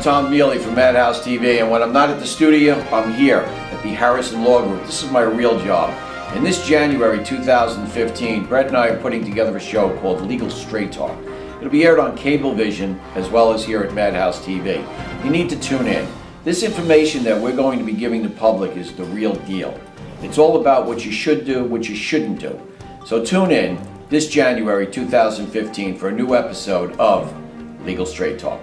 is Tom Mealy from Madhouse TV, and when I'm not at the studio, I'm here at the Harrison Law Group. This is my real job. And this January 2015, Brett and I are putting together a show called Legal Straight Talk. It'll be aired on Cablevision as well as here at Madhouse TV. You need to tune in. This information that we're going to be giving the public is the real deal. It's all about what you should do, what you shouldn't do. So tune in this January 2015 for a new episode of Legal Straight Talk.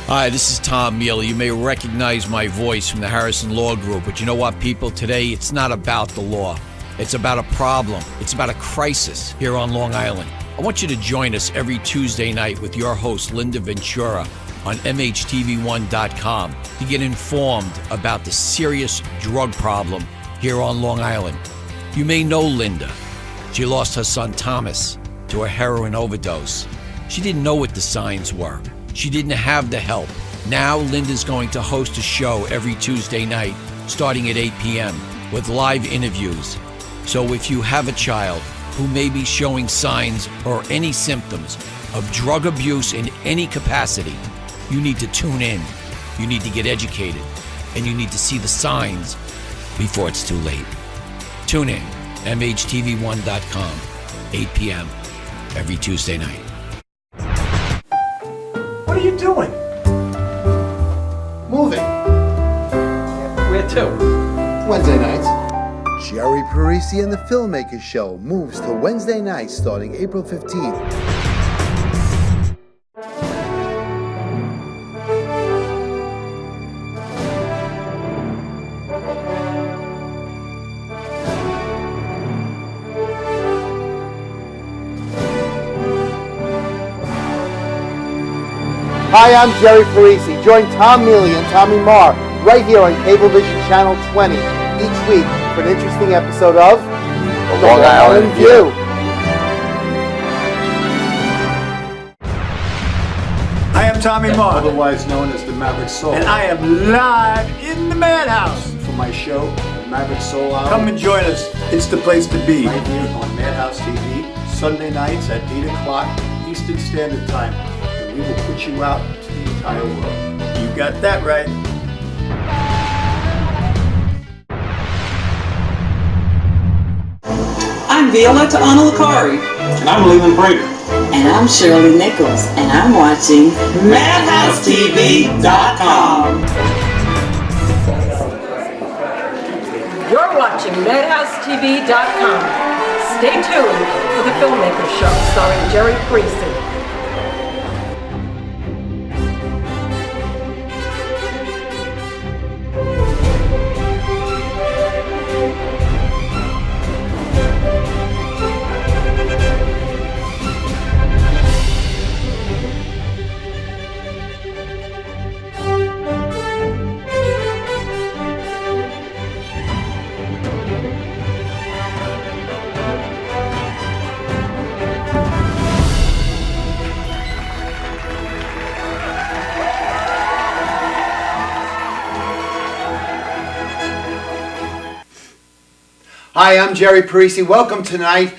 Hi, this is Tom Mealy. You may recognize my voice from the Harrison Law Group, but you know what, people? Today, it's not about the law. It's about a problem. It's about a crisis here on Long Island. I want you to join us every Tuesday night with your host, Linda Ventura, on MHTV1.com to get informed about the serious drug problem here on Long Island. You may know Linda. She lost her son, Thomas, to a heroin overdose. She didn't know what the signs were. She didn't have the help. Now Linda's going to host a show every Tuesday night starting at 8 p.m. with live interviews. So if you have a child who may be showing signs or any symptoms of drug abuse in any capacity, you need to tune in. You need to get educated, and you need to see the signs before it's too late. Tune in, MHTV1.com, 8 p.m. every Tuesday night. What are you doing? Moving. Where to? Wednesday nights. Jerry Parisi and the Filmmakers Show moves to Wednesday nights starting April 15th. Hi, I'm Jerry Parisi. Join Tom Mealy and Tommy Marr right here on Cablevision Channel 20 each week for an interesting episode of The Long Island View. I am Tommy Marr, Otherwise known as the Maverick Soul. and I am live in the Madhouse. For my show, Maverick Soul Hour. Come and join us. It's the place to be. Right here on Madhouse TV, Sunday nights at 8 o'clock Eastern Standard Time. And we will put you out to the entire world. You got that right. I'm Violetta Analakari. And I'm Leland Prater. And I'm Shirley Nichols. And I'm watching MadhouseTV.com. You're watching MadhouseTV.com. Stay tuned for the Filmmakers Show starring Jerry Parisi. Hi, I'm Jerry Parisi. Welcome tonight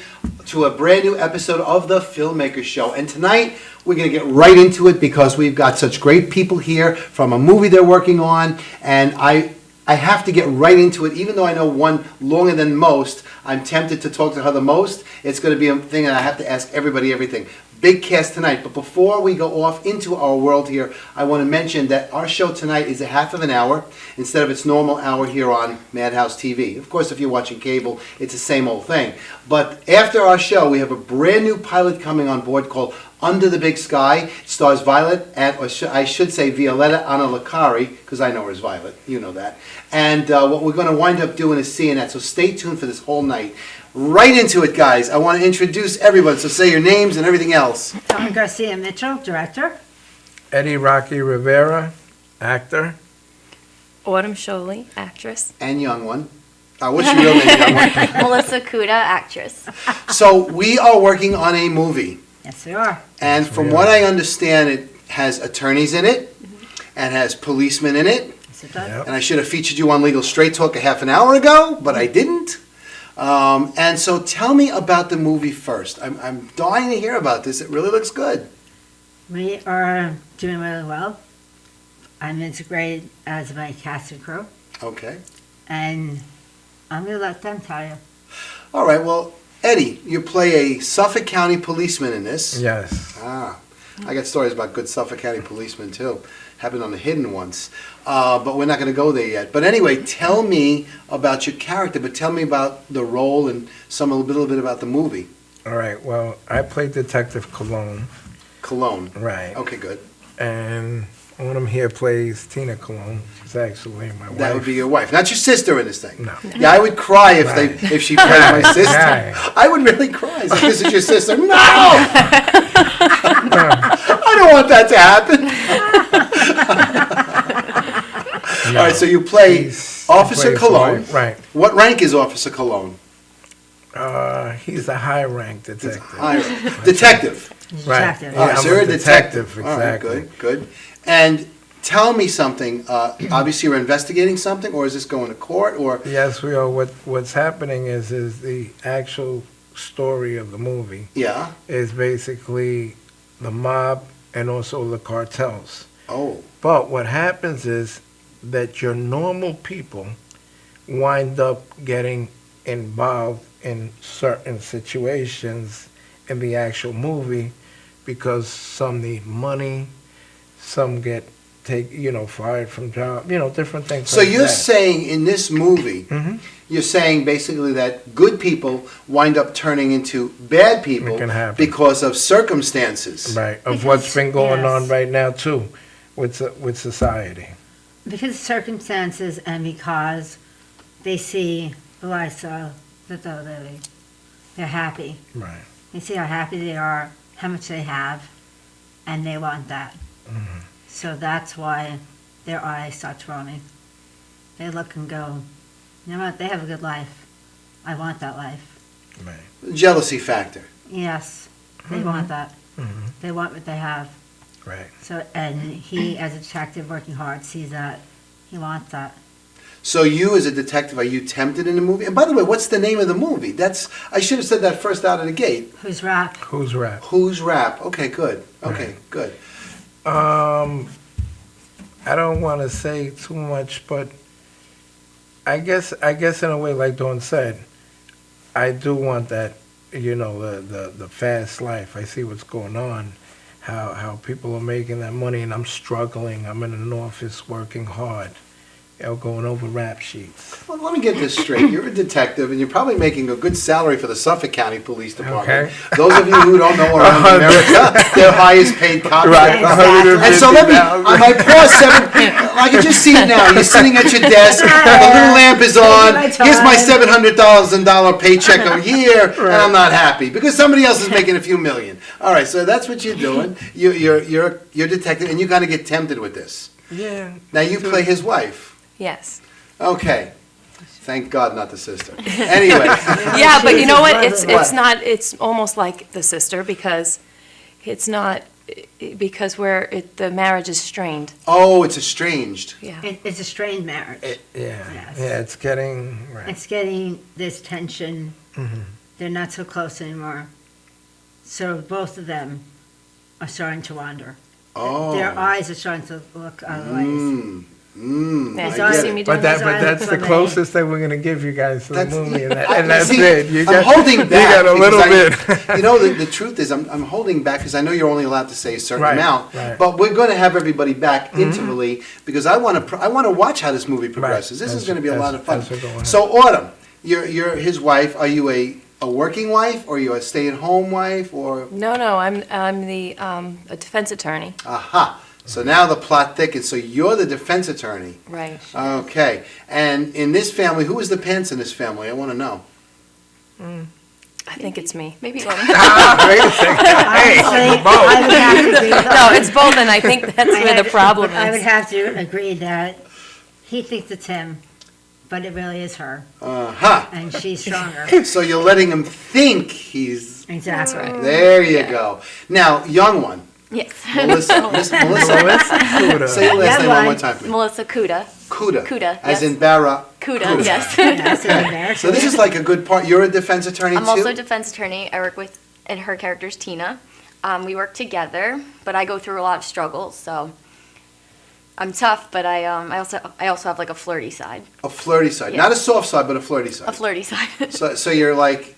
to a brand new episode of The Filmmakers Show. And tonight, we're going to get right into it because we've got such great people here from a movie they're working on. And I have to get right into it. Even though I know one longer than most, I'm tempted to talk to her the most. It's going to be a thing that I have to ask everybody everything. Big cast tonight, but before we go off into our world here, I want to mention that our show tonight is a half of an hour instead of its normal hour here on Madhouse TV. Of course, if you're watching cable, it's the same old thing. But after our show, we have a brand new pilot coming on board called Under the Big Sky. It stars I should say Violetta Analakari, because I know her as Violet, you know that. And what we're going to wind up doing is seeing that, so stay tuned for this whole night. Right into it, guys. I want to introduce everyone, so say your names and everything else. Dawn Garcia Mitchell, director. Eddie Rocky Rivera, actor. Autumn Sholey, actress. And young one. What's your real name, young one? Melissa Kuda, actress. So we are working on a movie. Yes, we are. And from what I understand, it has attorneys in it and has policemen in it. Yes, it does. Yep. And I should have featured you on Legal Straight Talk a half an hour ago, but I didn't. And so tell me about the movie first. I'm dying to hear about this. It really looks good. We are doing really well. I'm integrated as my cast and crew, Okay. and I'm going to let them tell you. All right, well, Eddie, you play a Suffolk County policeman in this. Yes. I got stories about good Suffolk County policemen too. Happened on The Hidden once. But we're not going to go there yet. But anyway, tell me about your character, but tell me about the role and a little bit about the movie. All right. Well, I played Detective Cologne. Cologne. Right. Okay, good. And Autumn here plays Tina Cologne. She's actually my wife. That would be your wife, not your sister in this thing. No. Yeah, I would cry if Right. if she played my sister. Right. I would really cry if this is your sister. No! I don't want that to happen. All right, so you play Officer plays Cologne. wife, right. What rank is Officer Cologne? He's a high-ranked detective. Detective. Right. Detective. Yeah, All right, so I'm you're a a detective. detective, All right, exactly. good, good. And tell me something. Obviously, you're investigating something, or is this going to court, or? Yes, we are. What's happening is the actual story of the movie Yeah. is basically the mob and also the cartels. Oh. But what happens is that your normal people wind up getting involved in certain situations in the actual movie because some need money, some get fired from job, different things. So like you're that. saying in this movie, Mhm. you're saying basically that good people wind up turning into bad people It can happen. because of circumstances. Right, of Because- what's been going yes. on right now too with society. Because of circumstances and because they see the lifestyle that they're living. They're happy. Right. They see how happy they are, how much they have, and they want that. Mm-hmm. So that's why their eyes start rolling. They look and go, you know what, they have a good life. I want that life. Right. Jealousy factor. Yes, they want that. Mhm. They want what they have. Right. So, and he, as a detective working hard, sees that. He wants that. So you as a detective, are you tempted in the movie? And by the way, what's the name of the movie? I should have said that first out of the gate. Who's rap? Who's rap? Who's Rap? Okay, good. Okay, good. I don't want to say too much, but I guess in a way, like Dawn said, I do want that, the fast life. I see what's going on, how people are making that money, and I'm struggling. I'm in an office working hard, going over rap sheets. Well, let me get this straight. You're a detective, and you're probably making a good salary for the Suffolk County Police Department. Okay. Those of you who don't know around America, they're highest paid cops. Right. And so let me, on my pause I can just see it now. You're sitting at your desk, the little lamp is on. Here's my $700,000 paycheck a year, and I'm not happy because somebody else is making a few million. All right, so that's what you're doing. You're a detective, and you kind of get tempted with this. Yeah. Now you play his wife. Yes. Okay. Thank God, not the sister. Anyway. Yeah, but you know what? What? It's almost like the sister because it's not, because the marriage is strained. Oh, it's estranged. Yeah. It's a strained marriage. Yeah. Yes. Yeah. It's getting right. It's getting this tension. Mm-hmm. They're not so close anymore. So both of them are starting to wander. Oh. Their eyes are starting to look other ways. Yeah, I do you get see it. me But doing that's this? the closest that we're gonna give you guys to the That's- movie, and I- that's see, it. You I'm holding back. You got a little because bit. You know, the truth is, I'm holding back because I know you're only allowed to say a certain Right, amount. right. But we're going to have everybody back intervally because I want to watch how this movie progresses. This is As- going to be a lot of fun. as we go on. So, Autumn, you're his wife. Are you a working wife, or are you a stay-at-home wife, or? No, I'm a defense attorney. Aha. So now the plot thickens. So you're the defense attorney. Right. Okay. And in this family, who is the pants in this family? I want to know. I think it's me. Maybe Wait a second. Hey, Honestly, both. I would have to agree. No, it's both, and I think that's where the problem I would is. have to agree that he thinks it's him, but it really is her, Aha. and she's stronger. So you're letting him think he's. Exactly. That's right. There you go. Now, young one, Yes. Melissa. Miss Melissa. Melissa Cuda. Say your last Young name one one. more time, please. Melissa Kuda. Kuda. Kuda, As yes. in Barra Cuda, yes. Yes, in there. So this is like a good part. You're a defense attorney I'm too? also a defense attorney. I work with, and her character's Tina. We work together, but I go through a lot of struggles, so I'm tough, but I also have like a flirty side. A flirty side. Yeah. Not a soft side, but a flirty side. A flirty side. So you're like,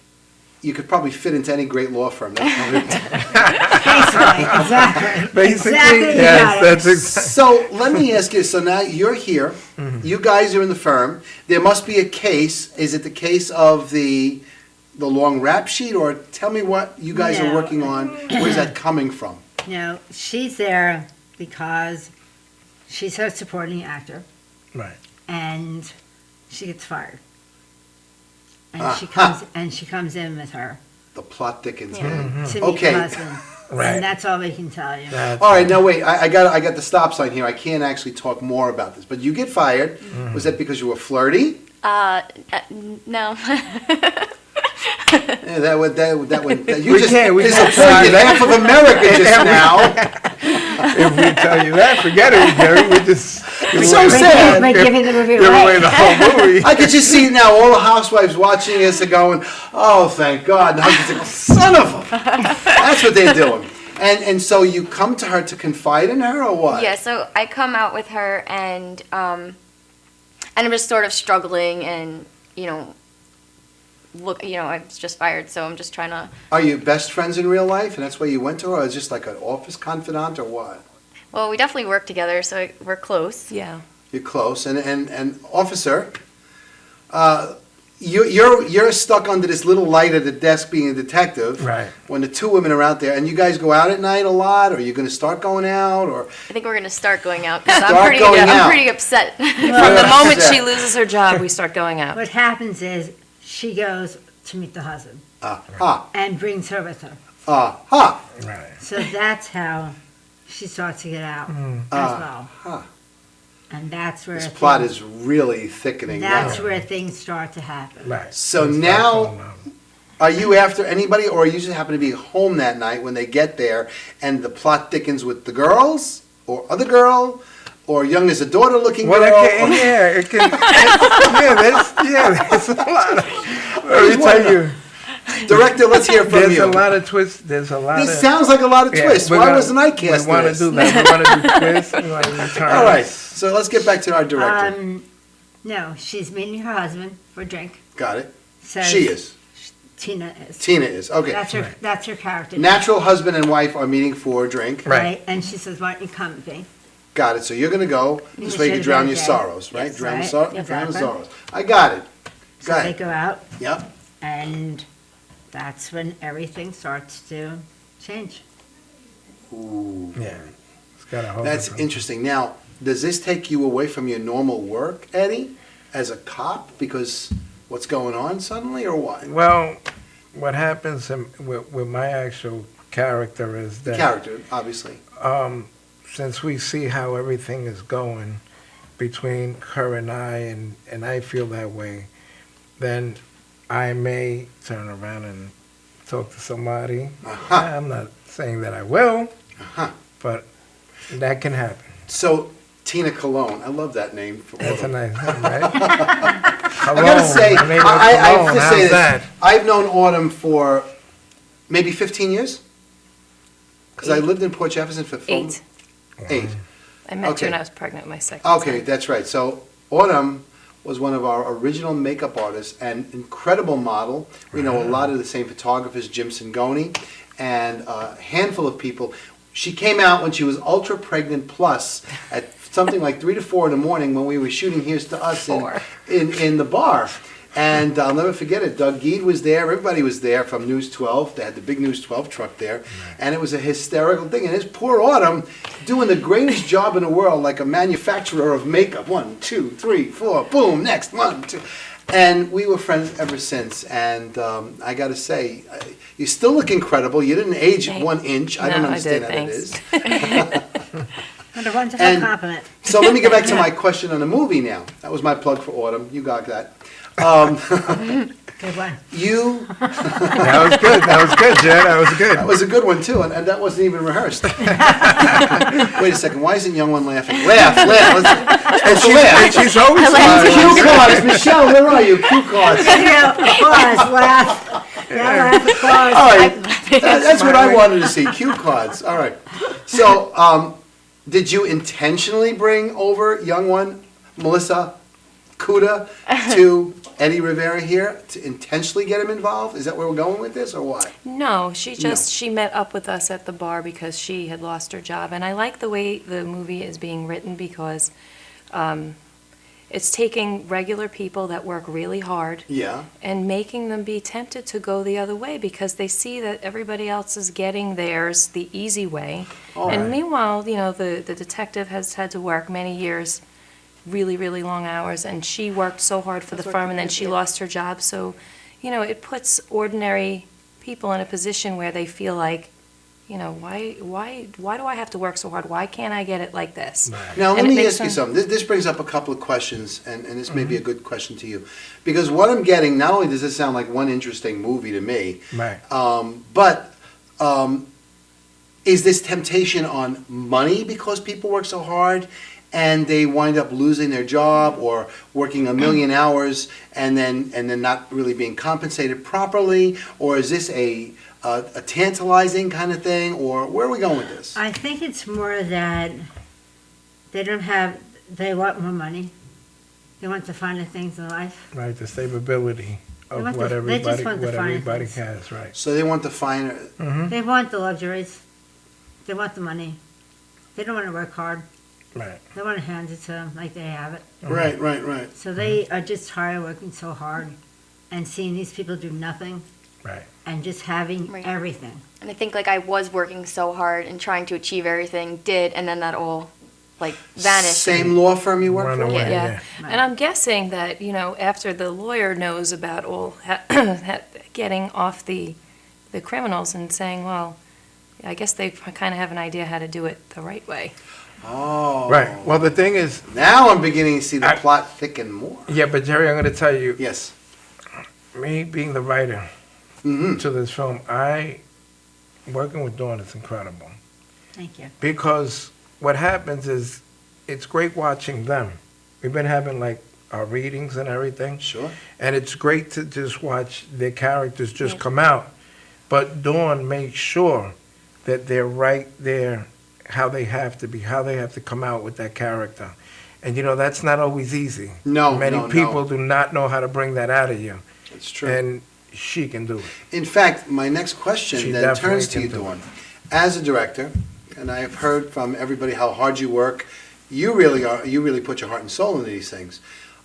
you could probably fit into any great law firm. That's probably- Exactly. Basically, Exactly, you yes, got it. that's exactly. So let me ask you, so now you're here, you guys are in the firm, there must be a case, is it the case of the long rap sheet, or tell me what you guys are No. working on, where's that coming from? No, she's there because she's her supporting actor, Right. and she gets fired. And Aha. she comes in with her The plot thickens, Yeah. man. to meet Okay. her husband. Right. And that's all we can tell you. That's All right, now wait, I got the stop sign here, I can't actually talk more about this, but you get fired, was that because you were flirty? No. Yeah, that would, you We just can't disappointed say half of America just now. If we tell you that, forget it, Jerry. We just It's so sad. We're giving the movie give away away. the whole movie. I could just see it now, all the housewives watching this are going, oh, thank God, and husbands like, son of a, that's what they're doing. And so you come to her to confide in her, or what? Yeah, so I come out with her, and I'm just sort of struggling, and I was just fired, so I'm just trying to. Are you best friends in real life, and that's why you went to her, or is just like an office confidant, or what? Well, we definitely work together, so we're close. Yeah. You're close, and officer, you're stuck under this little light at the desk being a detective. Right. When the two women are out there, and you guys go out at night a lot, or you're going to start going out, or I think we're going to start going out, because Start going out. I'm pretty upset. From the moment upset. she loses her job, we start going out. What happens is she goes to meet the husband ah, and brings her with her. Right. So that's how she starts to get out as well. And that's where this plot things- is really thickening. That's now. where things start to happen. Right. So It's now- like, oh, Are you after anybody, or you just happen to be home that night when they get there, and the plot thickens with the girls, or other girl, or young as a daughter-looking well, girl? it can. There's a lot of. Let me tell you, Director, let's hear from there's you. a lot of twists. There's a lot This of. sounds like a lot of Yeah, twists. we're Why gonna- wasn't I cast We want to this? do that. We want to do twists. We want to do turns. All right, so let's get back to our director. No, she's meeting her husband for a drink. Got it. Says She is. Tina is. Tina is. Okay. That's her character. Natural husband and wife are meeting for a drink. Right. And she says, "Why don't you come with me?" Got it. So you're going to go. This You way you can should drown have your been sorrows, dead. right? Yes, Drown right. your drown Exactly. your sorrows. I got it. So Go they ahead. go out, Yep. and that's when everything starts to change. Ooh. Yeah. It's got a whole. That's different- interesting. Now, does this take you away from your normal work, Eddie, as a cop? Because what's going on suddenly, or what? Well, what happens with my actual character is that Character, obviously. since we see how everything is going between her and I feel that way, then I may turn around and talk to somebody. Uh-huh. I'm not saying that I will, Uh-huh. but that can happen. So, Tina Cologne, I love that name. For That's a Autumn. nice name, right? I gotta say, Her name is I have Cologne. to How's say this. that? I've known Autumn for maybe 15 years. Because I lived in Port Jefferson for 8. 8. I met Okay. you when I was pregnant with my second Okay, son. that's right. So Autumn was one of our original makeup artists and incredible model. We know a lot of the same photographers, Jim Singoni, and a handful of people. She came out when she was ultra pregnant plus at something like 3 to 4 in the morning when we were shooting Here's to Us in the bar. And I'll never forget it. Doug Geed was there. Everybody was there from News 12. They had the big News 12 truck there. And it was a hysterical thing. And this poor Autumn doing the greatest job in the world, like a manufacturer of makeup. 1, 2, 3, 4, boom, next, 1, 2. And we were friends ever since. And I got to say, you still look incredible. You didn't age 1 inch. I don't No, I understand did, how thanks. that is. What a wonderful And- compliment. So let me get back to my question on the movie now. That was my plug for Autumn. You got that. Good one. You, That was good. That was good, Jen. That was good. that was a good one too, and that wasn't even rehearsed. Wait Wait a second, why isn't young one laughing? Laugh. Let's laugh. She's always Cue smiling. cards, Michelle, where are you? Cue cards. Applause, laugh. Yeah, laugh, applause. All right, that's what I wanted to see, cue cards, all right. So, did you intentionally bring over young one, Melissa Kuda, to Eddie Rivera here to intentionally get him involved? Is that where we're going with this, or what? No, she met up with us at the bar because she had lost her job. And I like the way the movie is being written because it's taking regular people that work really hard Yeah. and making them be tempted to go the other way because they see that everybody else is getting theirs the easy way. All And right. meanwhile, the detective has had to work many years, really, really long hours, and she worked so hard for the firm, and then she lost her job. So, it puts ordinary people in a position where they feel like, why do I have to work so hard? Why can't I get it like this? Now, let And it me makes ask you them- something. This brings up a couple of questions, and this may be a good question to you. Because what I'm getting, not only does this sound like one interesting movie to me, Right. but is this temptation on money because people work so hard and they wind up losing their job or working a million hours and then not really being compensated properly? Or is this a tantalizing kind of thing, or where are we going with this? I think it's more that they want more money. They want the finer things in life. Right, the stability They of want what the- they just everybody, want the what fine everybody things. has, right. So they want the finer. They want the luxuries. They want the money. They don't want to work hard. Right. They want to hand it to them like they have it. Right. So they are just tired of working so hard and seeing these people do nothing Right. and just having Right. everything. And I think I was working so hard and trying to achieve everything, and then that all vanished. Same law firm you work Run for? away. Yeah, Yeah. and I'm guessing that, after the lawyer knows about all, getting off the criminals and saying, well, I guess they kind of have an idea how to do it the right way. Oh. Right. Well, the thing is, Now I'm beginning to see the plot thicken more. yeah, but Jerry, I'm going to tell you, Yes. me being the writer Mm-hmm. to this film, working with Dawn is incredible. Thank you. Because what happens is, it's great watching them. We've been having our readings and everything. Sure. And it's great to just watch their characters just come out. But Dawn makes sure that they're right there, how they have to be, how they have to come out with that character. And that's not always easy. No, Many no, people no. do not know how to bring that out of you. It's true. And she can do it. In fact, my next question She then definitely turns to you, can do Dawn. As a director, and I have heard from everybody how hard you work, you really put your heart and soul into these things.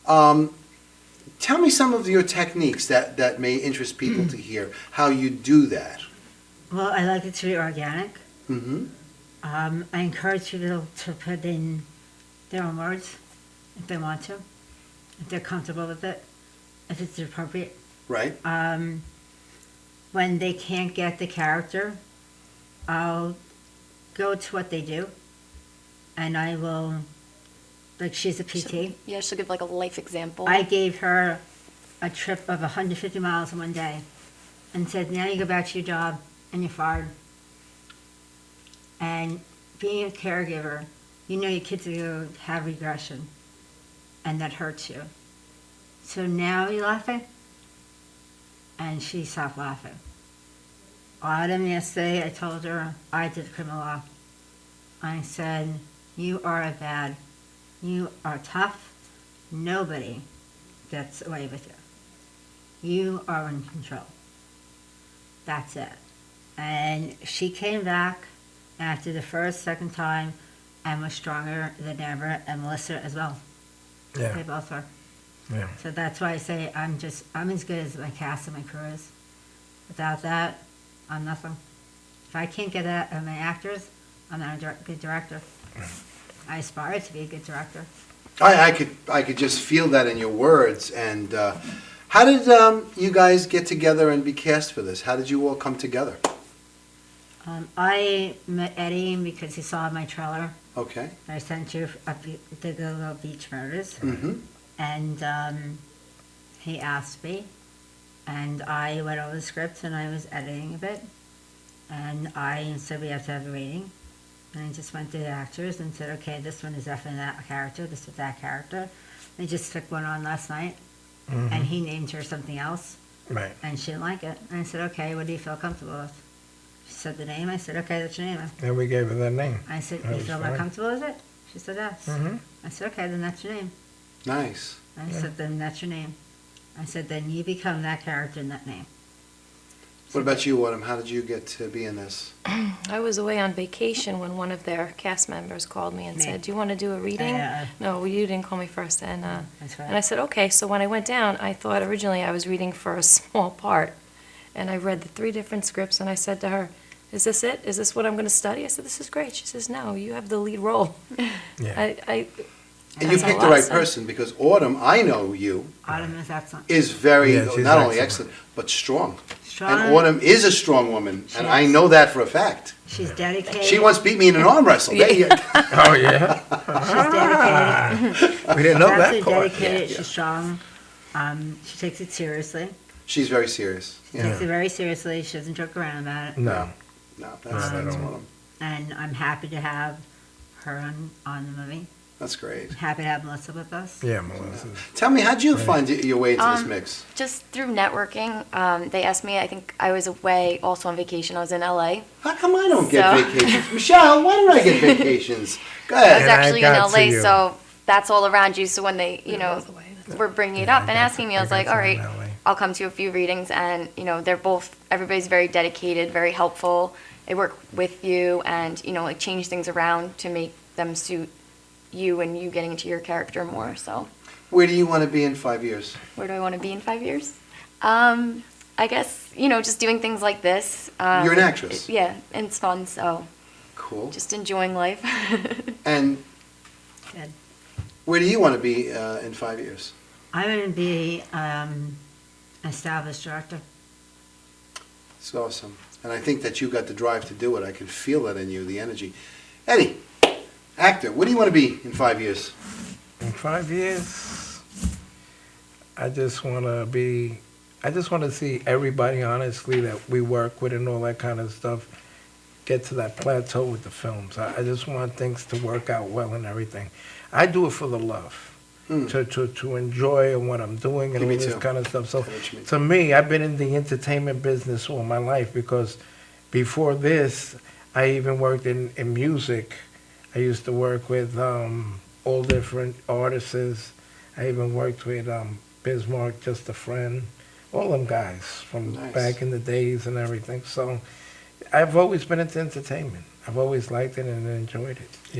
Tell me some of your techniques that may interest people to hear, how you do that. Well, I like it to be organic. Mm-hmm. I encourage people to put in their own words if they want to, if they're comfortable with it, if it's appropriate. Right? When they can't get the character, I'll go to what they do, and I will, she's a PT. Yeah, she'll give a life example. I gave her a trip of 150 miles in one day and said, now you go back to your job and you're fired. And being a caregiver, your kids are going to have regression, and that hurts you. So now you're laughing? And she stopped laughing. Autumn yesterday, I told her I did criminal law. I said, you are bad. You are tough. Nobody gets away with you. You are in control. That's it. And she came back after the second time and was stronger than ever, and Melissa as well. They Yeah. both were. Yeah. So that's why I say I'm as good as my cast and my crew is. Without that, I'm nothing. If I can't get that of my actors, I'm not a good director. I aspire to be a good director. I could just feel that in your words. And how did you guys get together and be cast for this? How did you all come together? I met Eddie because he saw my trailer. Okay. I sent you the Go Beach Murders. Mm-hmm. And he asked me, and I went over the script and I was editing a bit. And I said we have to have a reading. And I just went to the actors and said, okay, this one is definitely that character, this is that character. They just took one on last night, and he named her something else, Right. and she didn't like it. And I said, okay, what do you feel comfortable with? She said the name. I said, okay, that's your name. And we gave her that name. I said, That you was feel fine. more comfortable with it? She said, yes. Mhm. I said, okay, then that's your name. Nice. I said, then that's your name. I said, then you become that character in that name. What about you, Autumn? How did you get to be in this? I was away on vacation when one of their cast members called me and Me. said, do you want to do a reading? No, you didn't call me first. And That's right. and I said, okay. So when I went down, I thought originally I was reading for a small part. And I read the 3 different scripts, and I said to her, is this it? Is this what I'm going to study? I said, this is great. She says, no, you have the lead role. Yeah. And you That's picked a the lot, right so- person because Autumn, I know you, Autumn is excellent. is very, Yeah, she's not only excellent. excellent, but strong. Strong. And Autumn is a strong woman, and I is. know that for a fact. She's dedicated. She once beat me in an arm wrestle. There you go. Oh, yeah? She's dedicated. We didn't know She's that absolutely part. dedicated. She's strong. She takes it seriously. She's very serious. She Yeah. takes it very seriously. She doesn't joke around about it. No. No, that's Um, Autumn. And I'm happy to have her on the movie. That's great. Happy to have Melissa with us. Yeah, Melissa. Tell me, how'd you find your way into this mix? Just through networking, they asked me. I think I was away also on vacation. I was in LA. How come I don't get So- vacations? Michelle, why don't I get vacations? Go I was ahead. And I actually in got to LA, you. so that's all around you. So when they, were bringing it Yeah, up I and got asking me, I was to like, you all in right, LA. I'll come to a few readings. And, everybody's very dedicated, very helpful. They work with you and, like change things around to make them suit you and you getting into your character more. So Where do you want to be in 5 years? where do I want to be in 5 years? I guess, just doing things like this. You're an actress. Yeah, and it's fun. So Cool. just enjoying life. And Good. where do you want to be in 5 years? I'm going to be an established director. It's awesome. And I think that you got the drive to do it. I can feel that in you, the energy. Eddie, actor, what do you want to be in 5 years? In 5 years, I just want to see everybody, honestly, that we work with and all that kind of stuff, get to that plateau with the films. I just want things to work out well and everything. I do it for the love, to enjoy what I'm doing and Me all this too. kind of stuff. So I know what you mean. to me, I've been in the entertainment business all my life because before this, I even worked in music. I used to work with all different artists. I even worked with Bismarck, Just a Friend, all them guys from Nice. back in the days and everything. So I've always been into entertainment. I've always liked it and enjoyed it,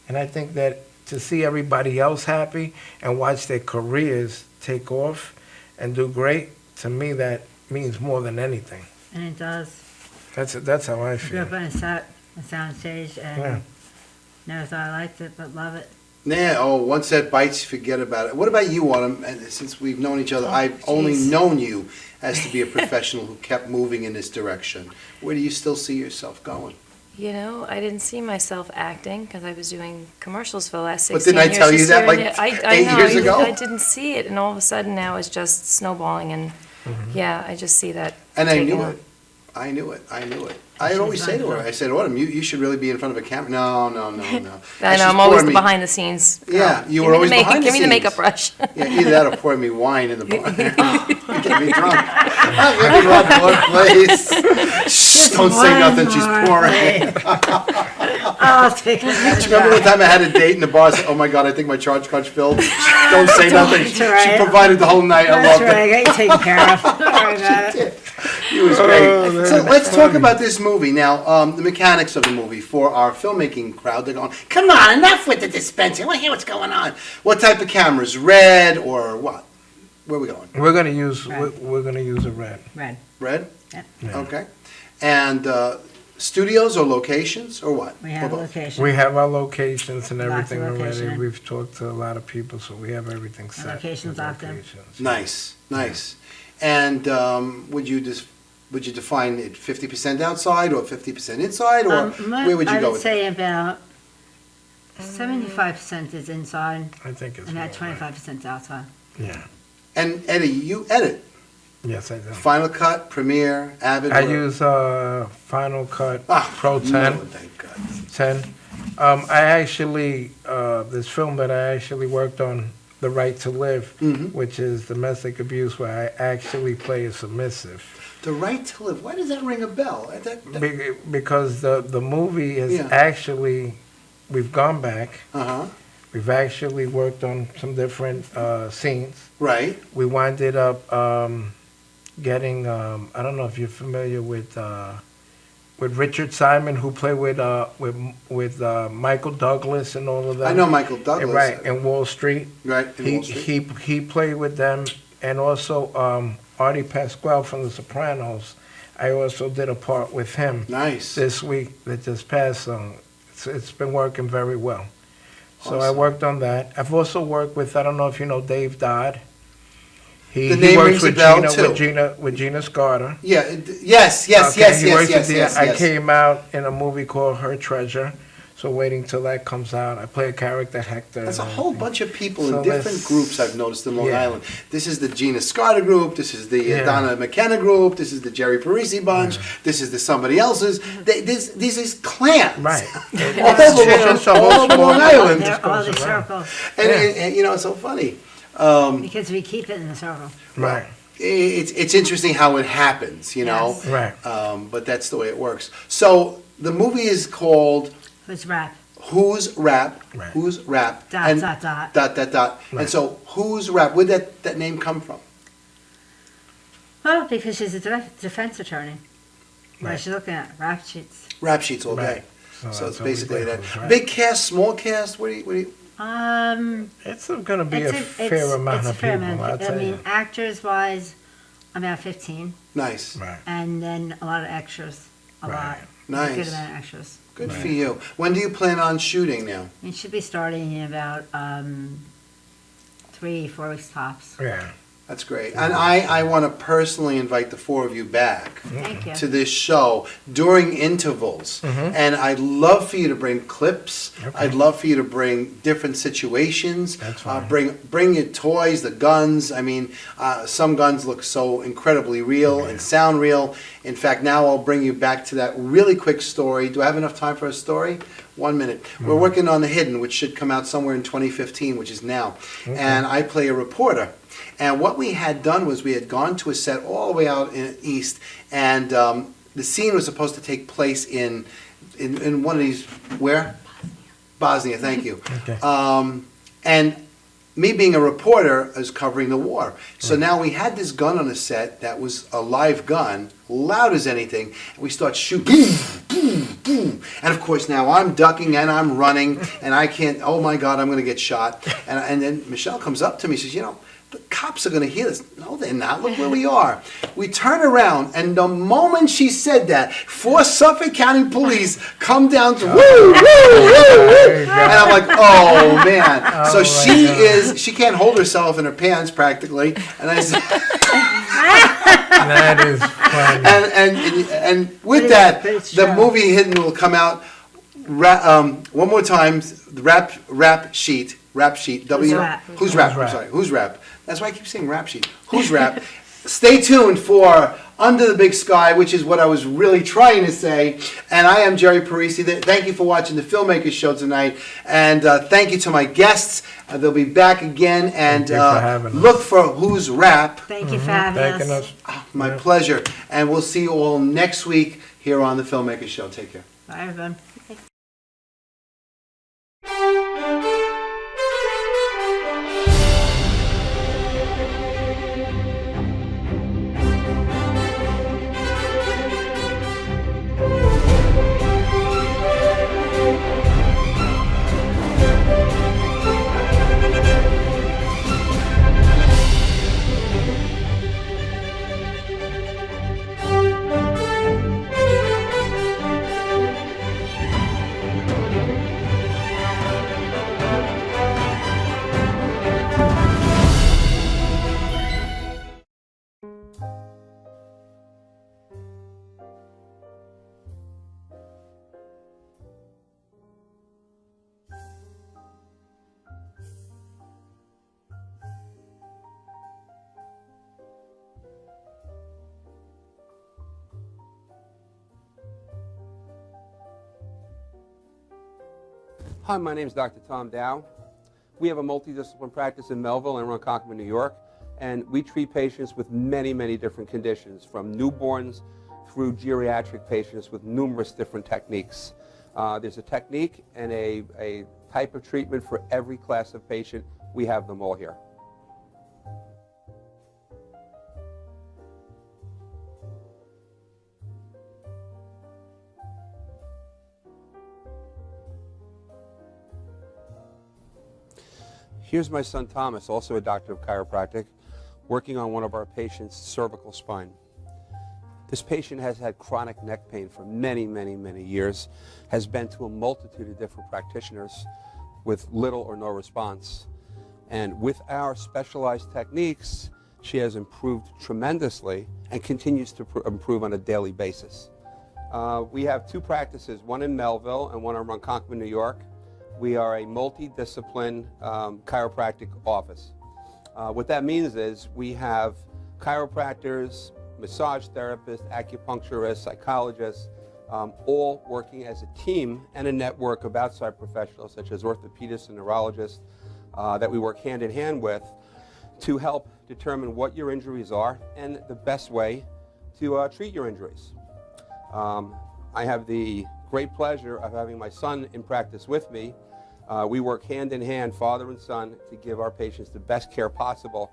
And I think that to see everybody else happy and watch their careers take off and do great, to me that means more than anything. And it does. That's how I I grew feel. up on a sound stage and Yeah. never thought I liked it, but love it. Once that bites, forget about it. What about you, Autumn? And since we've known each other, I've only known you as to be a professional who kept moving in this direction. Where do you still see yourself going? I didn't see myself acting because I was doing commercials for the last But 16 didn't I years. tell you Just that, here like, and there. 8 know, years ago? I didn't see it, and all of a sudden now it's just snowballing, and I just see that. And I taking knew off. it. I knew it. I'd always say to her, I said, Autumn, you should really be in front of a camera. No. I And know, she's I'm always pouring the me- behind the scenes. girl. Yeah, you Give were me the always make- behind the Give me the scenes. makeup brush. Yeah, either that or pouring me wine in the bar. Get me drunk. Get me one more place. Shh, don't say one nothing, she's more pouring. I'll take it. Do you remember one time I had a date in the bar? I said, oh my God, I think my charge card's filled. Shh, don't say nothing. That's right. She provided the whole night. I That's loved right, it. I got you taken care of. Don't worry about it. He was great. So let's talk about this movie. Now, the mechanics of the movie for our filmmaking crowd. They're going, come on, enough with the dispensing. Want to hear what's going on? What type of cameras? Red or what? Where are we going? We're gonna use Red. we're gonna use a red. Red. Red? Yep. Yeah. Okay. And studios or locations or what? We have Or a both? location. We have our locations and Lots of everything already. location. We've talked to a lot of people, so we have everything set. location's with locked in. locations. Nice. And would you define it 50% outside or 50% inside, or where would you I go would with say about 75% is inside I think it's and that more 25% is outside. like- Yeah. And Eddie, you edit. Yes, I do. Final Cut, Premiere, Avid. I or- use Final Cut Pro 10. No, thank God. 10. I actually, this film that I actually worked on, The Right to Live, which is domestic abuse, where I actually play a submissive. The Right to Live. Why does that ring a bell? Because the movie is actually, we've gone back. We've actually worked on some different scenes. Right. We winded up getting, I don't know if you're familiar with Richard Simon, who played with Michael Douglas and all of that. I know Michael Douglas. Right, in Wall Street. Right, in Wall Street. He played with them, and also Artie Pasquale from The Sopranos. I also did a part with him. Nice. This week that just passed, so it's been working very well. So I Awesome. worked on that. I've also worked with, I don't know if you know Dave Dodd. The He name works rings a with bell, Gina, too. with Gina Scarter. Yeah. Yes. He works with the- Yes. I came out in a movie called Her Treasure, so waiting till that comes out. I play a character, Hector. There's a whole bunch of people So in different that's- groups I've noticed in Long Yeah. Island. This is the Gina Scarter group. This is the Yeah. Donna McKenna group. This is the Jerry Parisi bunch. This is the somebody else's. This is clans. Right. all It's a whole over Long small Island. They're all the circles, And, you know, it's so funny. because we keep it in the circle. Right. It's interesting how it happens, you know. Yes. Right. But that's the way it works. So the movie is called Who's rap? Who's Rap? Right. Who's Rap? Dot, and dot, dot. Dot, dot, dot. And Right. so Who's Rap? Where'd that name come from? Well, because she's a defense attorney. What Right. is she looking at? Rap sheets. Rap sheets all day. Right. So that's it's what we basically did, that. right. Big cast, small cast. What do you? It's going to be a fair amount it's of a fair people, amount. I'll tell I mean, you. actors-wise, about 15, Nice. Right. and then a lot of extras. A Right. lot. Nice. A good amount of extras. Good for you. When do you plan on shooting now? It should be starting in about 3-4 weeks tops. Yeah. That's great. And I want to personally invite the four of you back Thank you. to this show during intervals. And I'd love for you to bring clips. Okay. I'd love for you to bring different situations. That's fine. Bring your toys, the guns. I mean, some guns look so incredibly real and sound real. In fact, now I'll bring you back to that really quick story. Do I have enough time for a story? 1 minute. We're working on The Hidden, which should come out somewhere in 2015, which is now. And I play a reporter. And what we had done was we had gone to a set all the way out in east, and the scene was supposed to take place in one of these, where? Bosnia, thank you. Okay. And me being a reporter is covering the war. So now we had this gun on the set that was a live gun, loud as anything, and we start shooting, boom, boom, boom. And of course now I'm ducking and I'm running, and I can't, oh my God, I'm gonna get shot. And then Michelle comes up to me, she says, you know, the cops are going to hear this. No, they're not. Look where we are. We turn around, and the moment she said that, 4 Suffolk County police come down to woo, woo, woo, woo. And I'm like, oh, man. So she can't hold herself in her pants practically. And I said, That is funny. and with that, but it's the true. movie Hidden will come out. One more time, the rap sheet. W. Rap? Who's rap? Who's I'm Rap? sorry. Who's rap? That's why I keep saying rap sheet. Who's rap? Stay tuned for Under the Big Sky, which is what I was really trying to say. And I am Jerry Parisi. Thank you for watching the Filmmakers Show tonight. And thank you to my guests. They'll be back again. And Thank you for having us. look for Who's Rap. Thank you for having Thanking us. us. My pleasure. And we'll see you all next week here on the Filmmakers Show. Take care. Bye, everyone. Hi, my name is Dr. Tom Dow. We have a multidiscipline practice in Melville and Ronkonkoma, New York, and we treat patients with many, many different conditions, from newborns through geriatric patients with numerous different techniques. There's a technique and a type of treatment for every class of patient. We have them all here. Here's my son Thomas, also a doctor of chiropractic, working on one of our patients' cervical spine. This patient has had chronic neck pain for many, many, many years, has been to a multitude of different practitioners with little or no response. And with our specialized techniques, she has improved tremendously and continues to improve on a daily basis. We have two practices, one in Melville and one in Ronkonkoma, New York. We are a multidiscipline chiropractic office. What that means is we have chiropractors, massage therapists, acupuncturists, psychologists, all working as a team and a network of outside professionals such as orthopedists and neurologists that we work hand in hand with to help determine what your injuries are and the best way to treat your injuries. I have the great pleasure of having my son in practice with me. We work hand in hand, father and son, to give our patients the best care possible,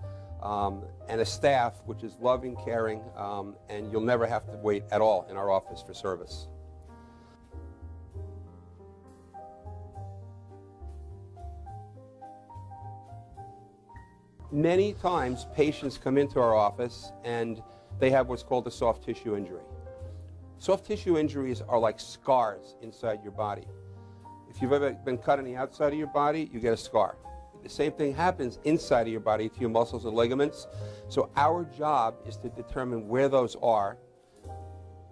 and a staff which is loving, caring, and you'll never have to wait at all in our office for service. Many times patients come into our office and they have what's called a soft tissue injury. Soft tissue injuries are like scars inside your body. If you've ever been cut on the outside of your body, you get a scar. The same thing happens inside of your body to your muscles and ligaments. So our job is to determine where those are,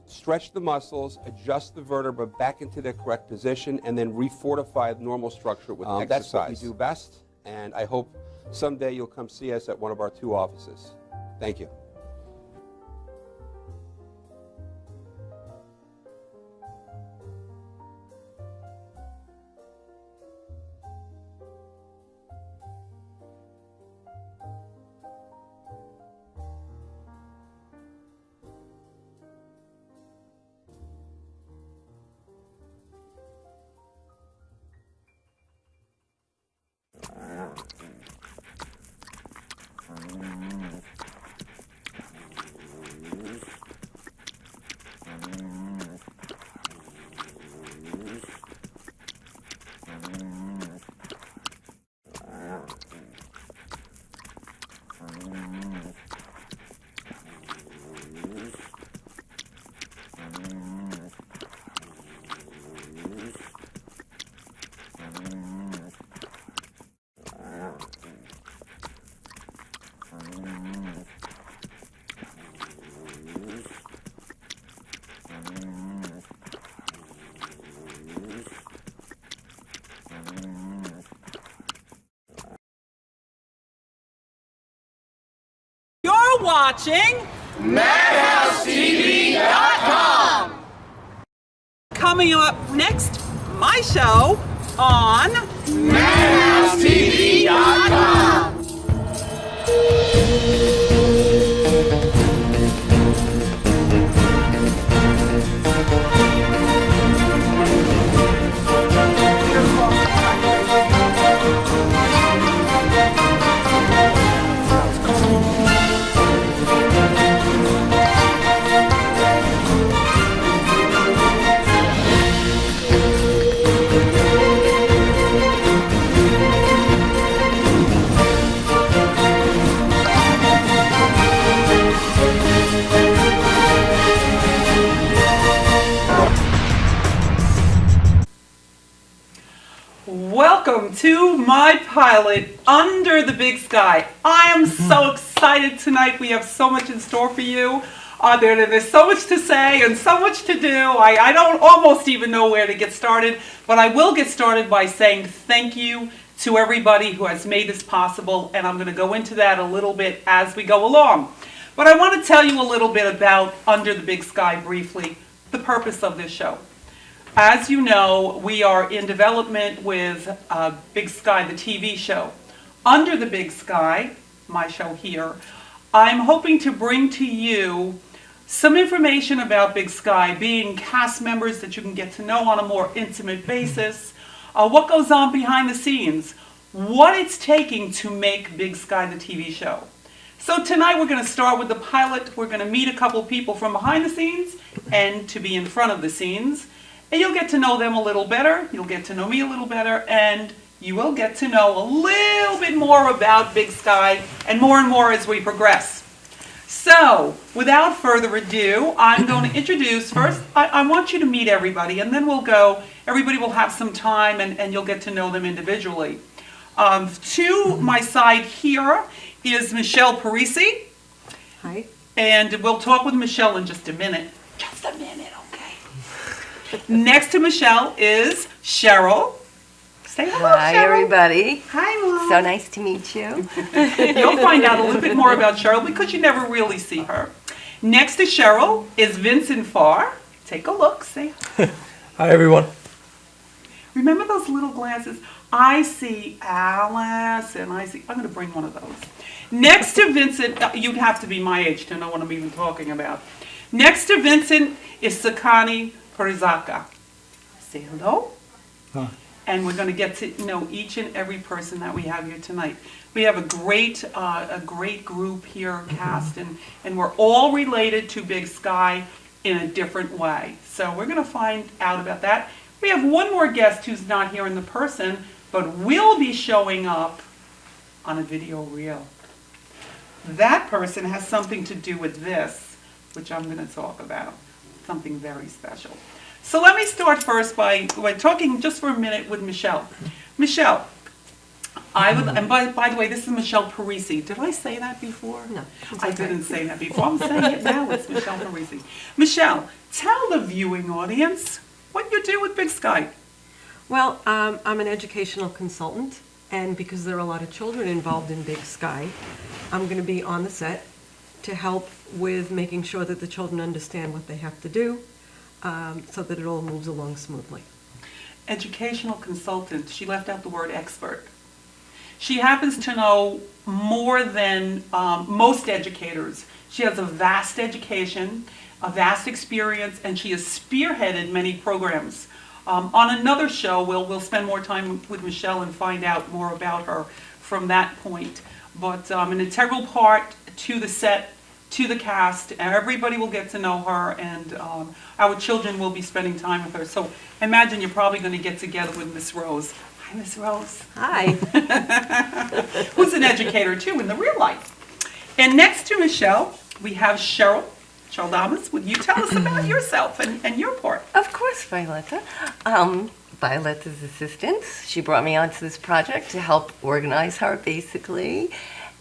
stretch the muscles, adjust the vertebra back into their correct position, and then refortify the normal structure with exercise. That's what we do best, and I hope someday you'll come see us at one of our two offices. Thank you. You're watching Madhousetv.com. Coming up next, my show on Madhousetv.com. Welcome to my pilot, Under the Big Sky. I am so excited tonight. We have so much in store for you. There's so much to say and so much to do. I don't almost even know where to get started, but I will get started by saying thank you to everybody who has made this possible, and I'm going to go into that a little bit as we go along. But I want to tell you a little bit about Under the Big Sky briefly, the purpose of this show. As you know, we are in development with Big Sky, the TV show. Under the Big Sky, my show here, I'm hoping to bring to you some information about Big Sky, being cast members that you can get to know on a more intimate basis, what goes on behind the scenes, what it's taking to make Big Sky, the TV show. So tonight we're going to start with the pilot. We're going to meet a couple people from behind the scenes and to be in front of the scenes. And you'll get to know them a little better. You'll get to know me a little better. And you will get to know a little bit more about Big Sky and more as we progress. So, without further ado, I'm going to introduce first, I want you to meet everybody, and then we'll go, everybody will have some time and you'll get to know them individually. To my side here is Michelle Parisi. Hi. And we'll talk with Michelle in just a minute. Just a minute, okay. Next to Michelle is Cheryl. Say hello, Hi, Cheryl. everybody. Hi, Mom. So nice to meet you. You'll find out a little bit more about Cheryl because you never really see her. Next to Cheryl is Vincent Farr. Take a look. Say hi, everyone. Remember those little glasses? I see Alice, and I'm going to bring one of those. Next to Vincent, you'd have to be my age to know what I'm even talking about. Next to Vincent is Sakani Parizaka. Say hello. Huh. And we're going to get to know each and every person that we have here tonight. We have a great group here, cast, and we're all related to Big Sky in a different way. So we're going to find out about that. We have one more guest who's not here in the person, but will be showing up on a video reel. That person has something to do with this, which I'm going to talk about. Something very special. So let me start first by talking just for a minute with Michelle. Michelle, and by the way, this is Michelle Parisi. Did I say that before? No. I didn't say that before. I'm saying it now. It's Michelle Parisi. Michelle, tell the viewing audience what you do with Big Sky. Well, I'm an educational consultant, and because there are a lot of children involved in Big Sky, I'm going to be on the set to help with making sure that the children understand what they have to do, so that it all moves along smoothly. Educational consultant. She left out the word expert. She happens to know more than most educators. She has a vast education, a vast experience, and she has spearheaded many programs. On another show, we'll spend more time with Michelle and find out more about her from that point. But an integral part to the set, to the cast, everybody will get to know her, and our children will be spending time with her. So I imagine you're probably going to get together with Miss Rose. Hi, Miss Rose. Hi. Who's an educator, too, in the real life. And next to Michelle, we have Cheryl. Cheryl Damas, would you tell us about yourself and your part? Of course, Violetta. Violetta's assistant. She brought me onto this project to help organize her, basically.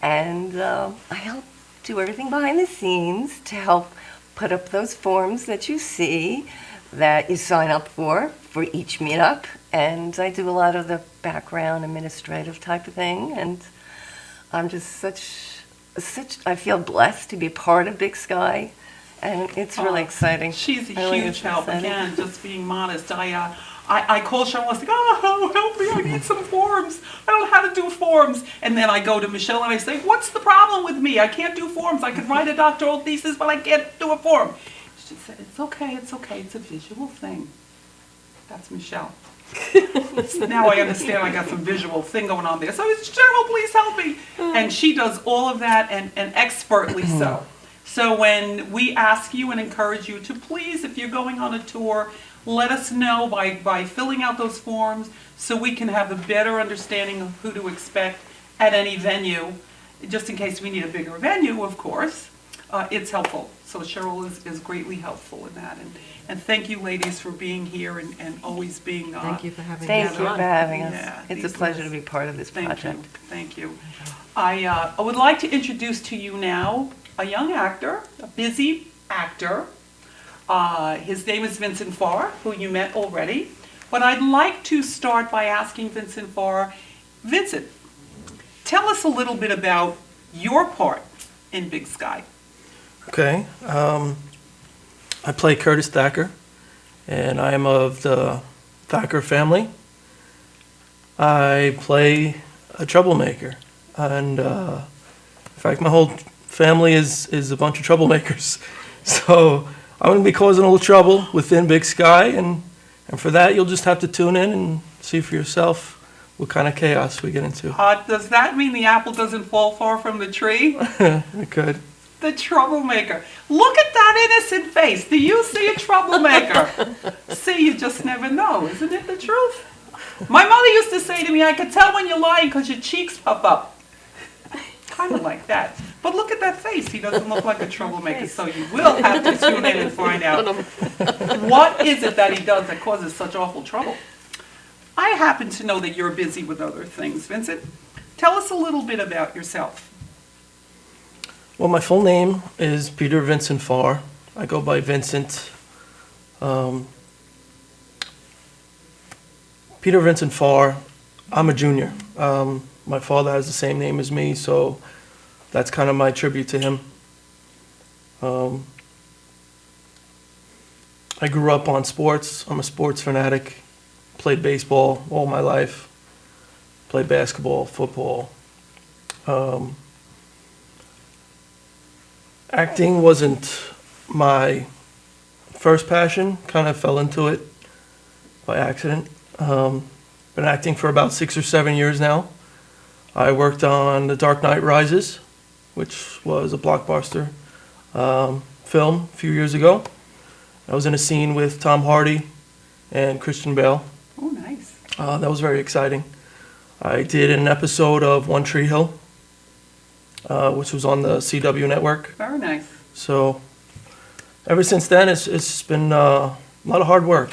And I help do everything behind the scenes to help put up those forms that you see that you sign up for each meetup. And I do a lot of the background administrative type of thing. And I'm just I feel blessed to be part of Big Sky. And it's really exciting. She's a Really huge is help. exciting. Again, just being modest. I call Cheryl, I was like, oh, help me, I need some forms. I don't know how to do forms. And then I go to Michelle and I say, what's the problem with me? I can't do forms. I could write a doctoral thesis, but I can't do a form. She said, it's okay. It's a visual thing. That's Michelle. Now I understand I got some visual thing going on there. So Cheryl, please help me. And she does all of that and expertly so. So when we ask you and encourage you to please, if you're going on a tour, let us know by filling out those forms so we can have a better understanding of who to expect at any venue. Just in case we need a bigger venue, of course, it's helpful. So Cheryl is greatly helpful in that. And thank you, ladies, for being here and always being Thank you for having us. Thank you for having us. Yeah, It's a pleasure to be part of this project. Thank you. I would like to introduce to you now a young actor, a busy actor. His name is Vincent Farr, who you met already. But I'd like to start by asking Vincent Farr, Vincent, tell us a little bit about your part in Big Sky. Okay. I play Curtis Thacker and I am of the Thacker family. I play a troublemaker, and in fact, my whole family is a bunch of troublemakers. So I'm going to be causing a little trouble within Big Sky, and for that, you'll just have to tune in and see for yourself what kind of chaos we get into. Does that mean the apple doesn't fall far from the tree? It could. The troublemaker. Look at that innocent face. Do you see a troublemaker? See, you just never know. Isn't it the truth? My mother used to say to me, I could tell when you're lying because your cheeks puff up. Kind of like that. But look at that face. He doesn't look like a troublemaker, so you will have to tune in and find out what is it that he does that causes such awful trouble. I happen to know that you're busy with other things. Vincent, tell us a little bit about yourself. Well, my full name is Peter Vincent Farr. I go by Vincent. Peter Vincent Farr. I'm a junior. My father has the same name as me, so that's kind of my tribute to him. I grew up on sports. I'm a sports fanatic. Played baseball all my life. Played basketball, football. Acting wasn't my first passion, kind of fell into it by accident. Been acting for about 6 or 7 years now. I worked on The Dark Knight Rises, which was a blockbuster film a few years ago. I was in a scene with Tom Hardy and Christian Bale. Oh, nice. That was very exciting. I did an episode of One Tree Hill, which was on the CW network. Very nice. So ever since then, it's been a lot of hard work.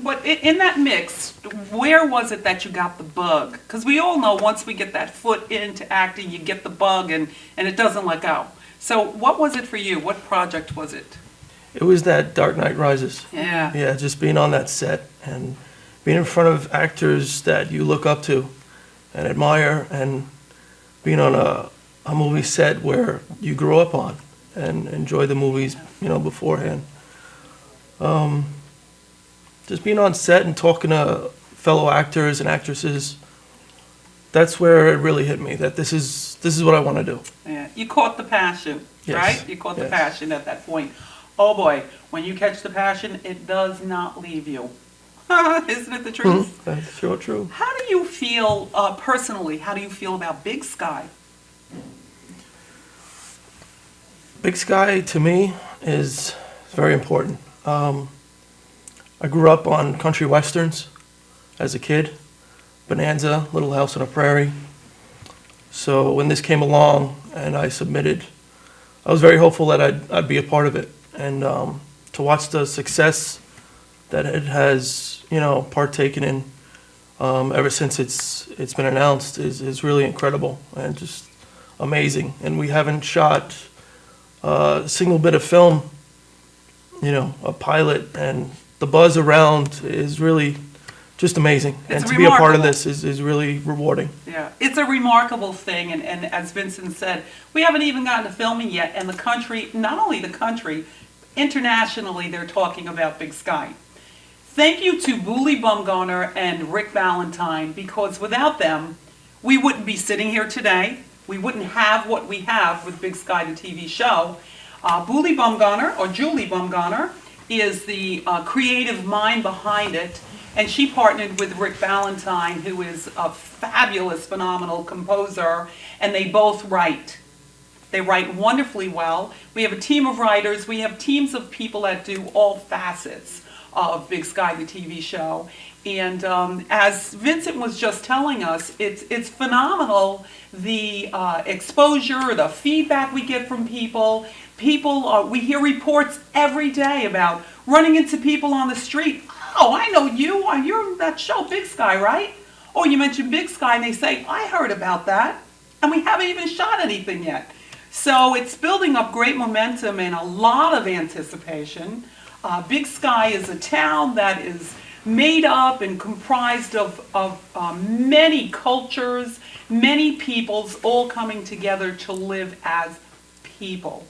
But in that mix, where was it that you got the bug? Because we all know once we get that foot into acting, you get the bug and it doesn't let go. So what was it for you? What project was it? It was that Dark Knight Rises. Yeah. Yeah, just being on that set and being in front of actors that you look up to and admire, and being on a movie set where you grew up on and enjoy the movies, beforehand. Just being on set and talking to fellow actors and actresses, that's where it really hit me, that this is what I want to do. Yeah. You caught the passion, Yes. right? You caught the passion at that point. Oh boy, when you catch the passion, it does not leave you. Isn't it the truth? That's sure true. How do you feel personally? How do you feel about Big Sky? Big Sky, to me, is very important. I grew up on country westerns as a kid. Bonanza, Little House on a Prairie. So when this came along and I submitted, I was very hopeful that I'd be a part of it. And to watch the success that it has, partaken in ever since it's been announced is really incredible and just amazing. And we haven't shot a single bit of film, a pilot, and the buzz around is really just amazing. It's and to be a part of remarkable. this is really rewarding. Yeah, it's a remarkable thing, and as Vincent said, we haven't even gotten to filming yet, and the country, not only the country, internationally they're talking about Big Sky. Thank you to Booley Bumgarner and Rick Valentine, because without them, we wouldn't be sitting here today. We wouldn't have what we have with Big Sky, the TV show. Booley Bumgarner, or Julie Bumgarner, is the creative mind behind it. And she partnered with Rick Valentine, who is a fabulous, phenomenal composer, and they both write. They write wonderfully well. We have a team of writers. We have teams of people that do all facets of Big Sky, the TV show. And as Vincent was just telling us, it's phenomenal, the exposure, the feedback we get from people. We hear reports every day about running into people on the street. Oh, I know you. You're on that show, Big Sky, right? Oh, you mentioned Big Sky, and they say, I heard about that. And we haven't even shot anything yet. So it's building up great momentum and a lot of anticipation. Big Sky is a town that is made up and comprised of many cultures, many peoples all coming together to live as people.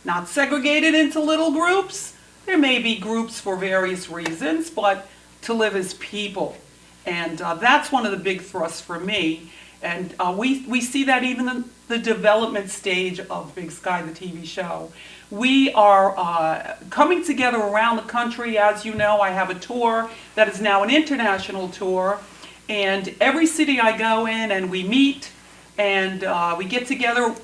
Not segregated into little groups, There may be groups for various reasons, but to live as people. And that's one of the big thrusts for me. And we see that even in the development stage of Big Sky, the TV show. We are coming together around the country. As you know, I have a tour that is now an international tour. And every city I go in and we meet and we get together.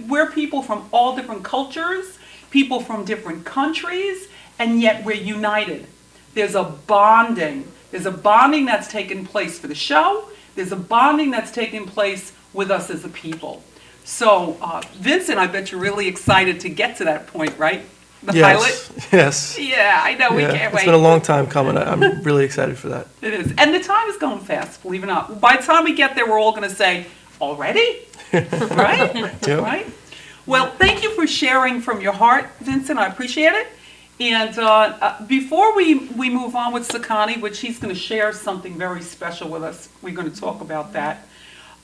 We're people from all different cultures, people from different countries, and yet we're united. There's a bonding. There's a bonding that's taken place for the show. There's a bonding that's taken place with us as a people. So, Vincent, I bet you're really excited to get to that point, right? The pilot? Yes. Yeah, I know. We can't wait. It's been a long time coming. I'm really excited for that. It is. And the time is going fast, believe it or not. By the time we get there, we're all going to say, already? Right? Yep. Right? Well, thank you for sharing from your heart, Vincent. I appreciate it. And before we move on with Sakani, which he's going to share something very special with us, we're going to talk about that.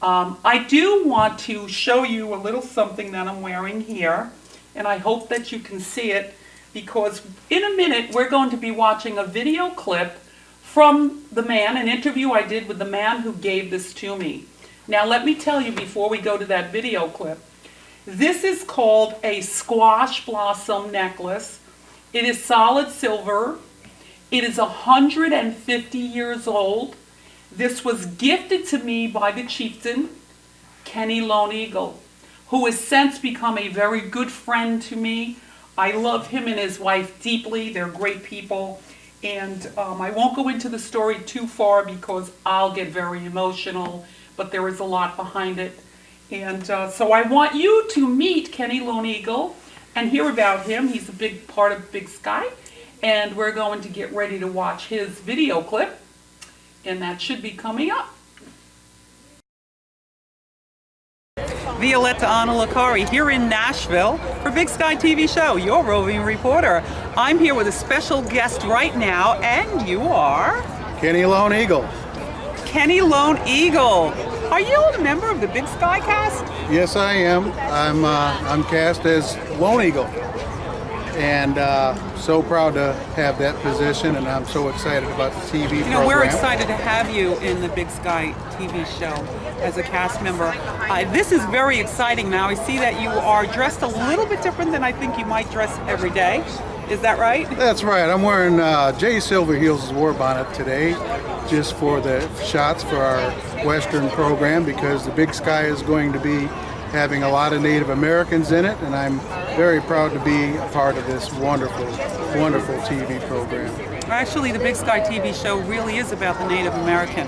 I do want to show you a little something that I'm wearing here, and I hope that you can see it, because in a minute we're going to be watching a video clip from the man, an interview I did with the man who gave this to me. Now let me tell you before we go to that video clip, this is called a squash blossom necklace. It is solid silver. It is 150 years old. This was gifted to me by the chieftain, Kenny Lone Eagle, who has since become a very good friend to me. I love him and his wife deeply. They're great people. And I won't go into the story too far because I'll get very emotional, but there is a lot behind it. And so I want you to meet Kenny Lone Eagle and hear about him. He's a big part of Big Sky. And we're going to get ready to watch his video clip. And that should be coming up. Violetta Analakari here in Nashville for Big Sky TV show, your roving reporter. I'm here with a special guest right now, and you are? Kenny Lone Eagle. Kenny Lone Eagle. Are you a member of the Big Sky cast? Yes, I am. I'm cast as Lone Eagle, and so proud to have that position, and I'm so excited about the TV program. You know, we're excited to have you in the Big Sky TV show as a cast member. This is very exciting now. I see that you are dressed a little bit different than I think you might dress every day. Is that right? That's right. I'm wearing Jay Silverheels' war bonnet today, just for the shots for our Western program, because the Big Sky is going to be having a lot of Native Americans in it, and I'm very proud to be a part of this wonderful, wonderful TV program. Actually, the Big Sky TV show really is about the Native American.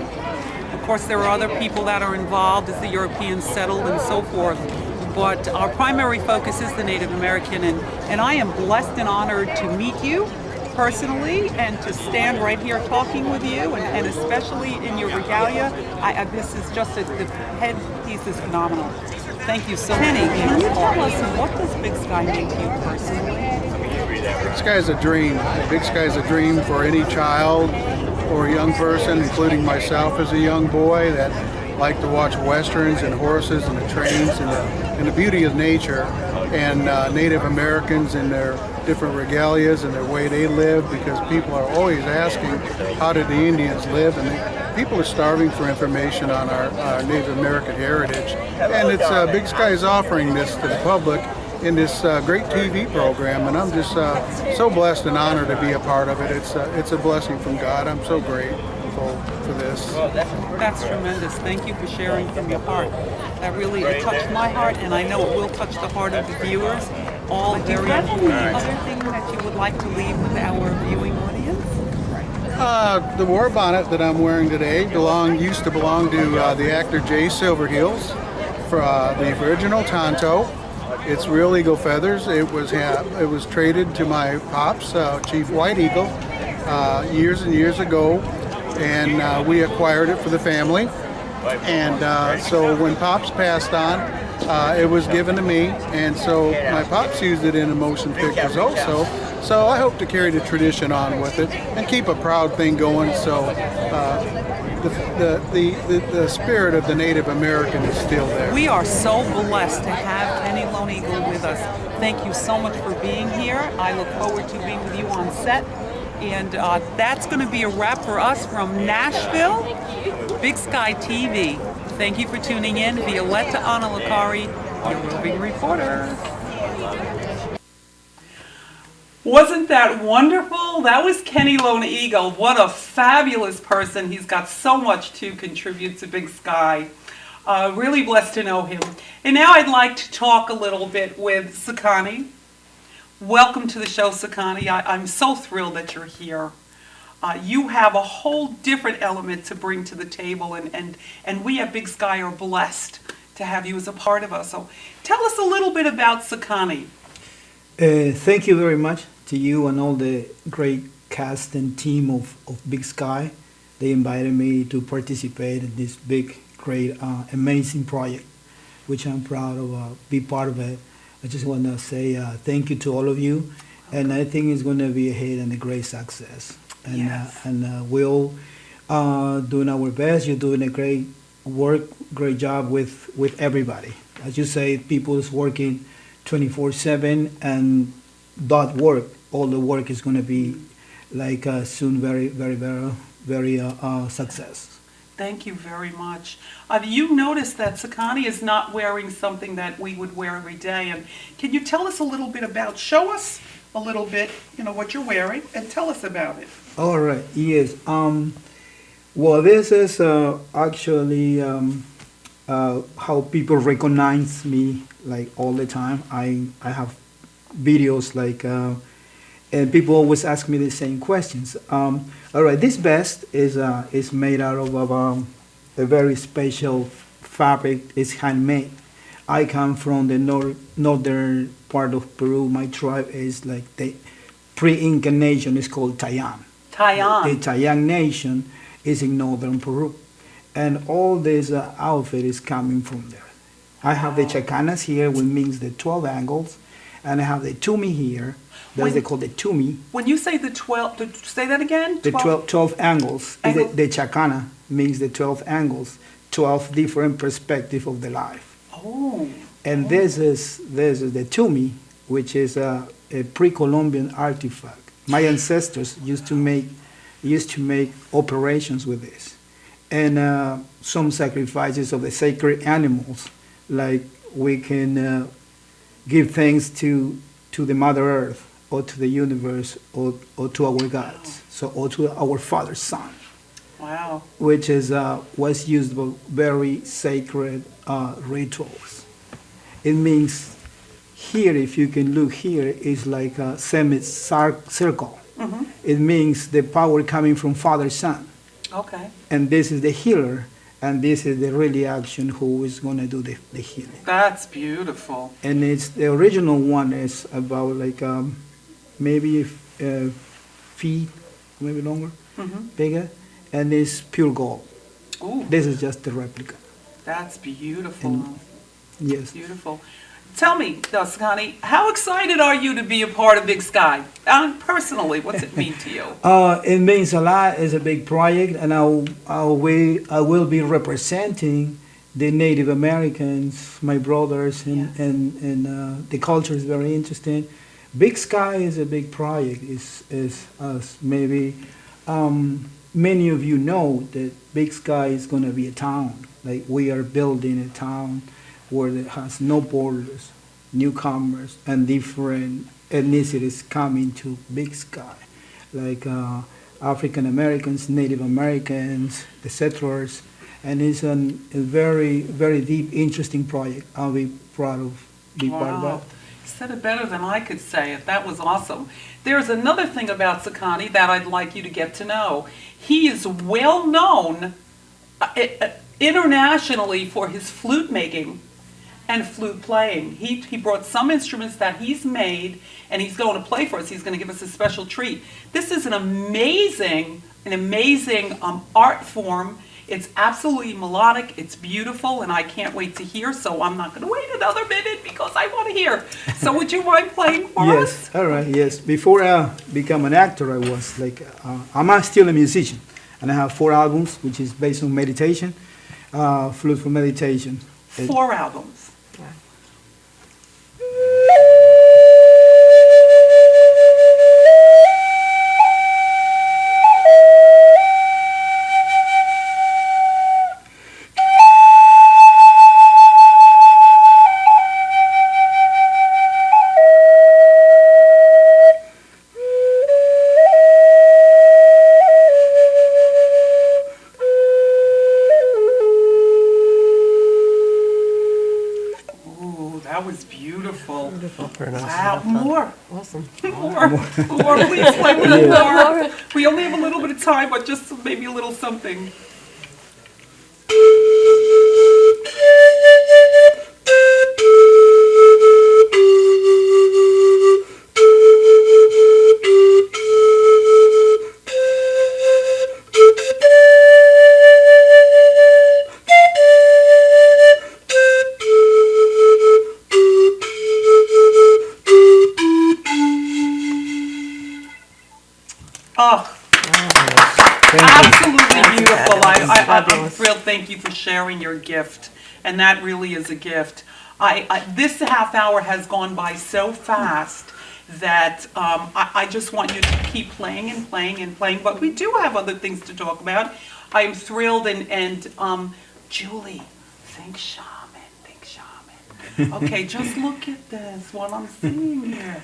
Of course, there are other people that are involved as the Europeans settled and so forth, but our primary focus is the Native American, and I am blessed and honored to meet you personally and to stand right here talking with you, and especially in your regalia. This is just, the headpiece is phenomenal. Thank you so much. Kenny, can you tell us, what does Big Sky mean to you personally? Big Sky is a dream. Big Sky is a dream for any child or young person, including myself as a young boy that like to watch westerns and horses and the trains and the beauty of nature, and Native Americans and their different regalias and their way they live, because people are always asking, how did the Indians live? And people are starving for information on our Native American heritage. And it's Big Sky is offering this to the public in this great TV program, and I'm just so blessed and honored to be a part of it. It's a blessing from God. I'm so grateful for this. That's tremendous. Thank you for sharing from your heart. That really touched my heart, and I know it will touch the heart of the viewers. All very important. Other thing that you would like to leave with our viewing audience? The war bonnet that I'm wearing today used to belong to the actor Jay Silverheels, for the original Tonto. It's real eagle feathers. It was traded to my pops, Chief White Eagle, years and years ago, and we acquired it for the family. And so when Pops passed on, it was given to me, and so my Pops used it in the motion pictures also. So I hope to carry the tradition on with it and keep a proud thing going. So the spirit of the Native American is still there. We are so blessed to have Kenny Lone Eagle with us. Thank you so much for being here. I look forward to being with you on set. And that's going to be a wrap for us from Nashville, Big Sky TV. Thank you for tuning in. Violetta Analakari, your roving reporter. Wasn't that wonderful? That was Kenny Lone Eagle. What a fabulous person. He's got so much to contribute to Big Sky. Really blessed to know him. And now I'd like to talk a little bit with Sakani. Welcome to the show, Sakani. I'm so thrilled that you're here. You have a whole different element to bring to the table, and we at Big Sky are blessed to have you as a part of us. So tell us a little bit about Sakani. Thank you very much to you and all the great cast and team of Big Sky. They invited me to participate in this big, great, amazing project, which I'm proud of be part of it. I just want to say thank you to all of you, and I think it's going to be a hit and a great success. And Yes. We'll doing our best. You're doing a great work, great job with everybody. As you say, people is working 24/7, and that work, all the work is going to be like soon very success. Thank you very much. You noticed that Sakani is not wearing something that we would wear every day. And can you tell us a little bit about, show us a little bit, what you're wearing, and tell us about it. All right. Yes. Well, this is actually how people recognize me like all the time. I have videos like, and people always ask me the same questions. All right. This vest is made out of a very special fabric. It's handmade. I come from the northern part of Peru. My tribe is like the pre-Inca nation is called Tayan. Tayan. The Tayan nation is in northern Peru. And all this outfit is coming from there. I have the chacanas here, which means the 12 angles, and I have the tumi here. That's they call the tumi. When you say the 12, say that again? The 12 angles. The chacana means the 12 angles, 12 different perspectives of the life. Oh. And this is the tumi, which is a pre-Columbian artifact. My ancestors used to make operations with this, and some sacrifices of the sacred animals, like we can give thanks to the Mother Earth, or to the universe, or to our gods, or to our Father Sun. Wow. Which is was used for very sacred rituals. It means here, if you can look here, is like a semicircle. Mm-hmm. It means the power coming from Father Son. Okay. And this is the healer, and this is the really action who is going to do the healing. That's beautiful. And it's the original one is about like maybe feet, maybe longer, bigger, and it's pure gold. Ooh. This is just the replica. That's beautiful. And, yes. Beautiful. Tell me, Sakani, how excited are you to be a part of Big Sky? Personally, what's it mean to you? It means a lot. It's a big project, and I will be representing the Native Americans, my brothers, and the culture is very interesting. Big Sky is a big project. Is as maybe many of you know that Big Sky is going to be a town. Like we are building a town where it has no borders, newcomers, and different ethnicities coming to Big Sky, like African Americans, Native Americans, the settlers, and it's a very, very deep, interesting project. I'll be proud of being part of that. You said it better than I could say it. That was awesome. There's another thing about Sakani that I'd like you to get to know. He is well known internationally for his flute making and flute playing. He brought some instruments that he's made, and he's going to play for us. He's going to give us a special treat. This is an amazing art form. It's absolutely melodic. It's beautiful, and I can't wait to hear. So I'm not going to wait another minute because I want to hear. So would you mind playing for us? Yes. All right. Yes. Before I become an actor, I was like, I'm still a musician. and I have 4 albums, which is based on meditation, flute for meditation. 4 albums. That was beautiful. Very nice. Wow, more. Awesome. More, please play with it more. We only have a little bit of time, but just maybe a little something. Oh, absolutely beautiful. I'm thrilled. Thank you for sharing your gift. And that really is a gift. This half hour has gone by so fast that I just want you to keep playing and playing and playing. But we do have other things to talk about. I am thrilled. And Julie, think shaman, think shaman. Okay, just look at this, what I'm seeing here.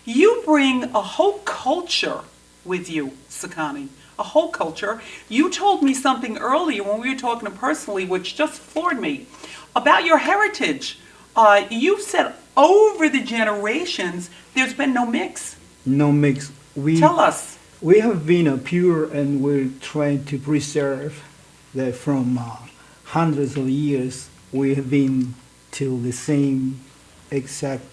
You bring a whole culture with you, Sakani, a whole culture. You told me something earlier when we were talking personally, which just floored me, about your heritage. You've said over the generations, there's been no mix. No mix. Tell us. We have been a pure, and we're trying to preserve that from hundreds of years. We have been till the same exact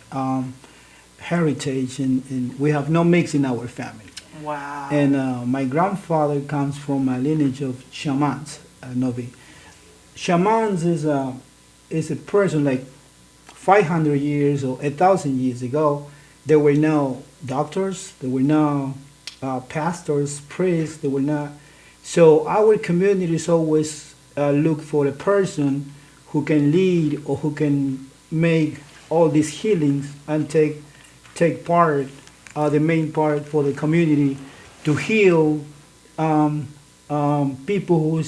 heritage, and we have no mix in our family. Wow. And my grandfather comes from a lineage of shamans, Novi. Shamans is a person like 500 years or 1,000 years ago. There were no doctors, there were no pastors, priests, there were not. So our communities always look for a person who can lead or who can make all these healings and take part, the main part for the community to heal people who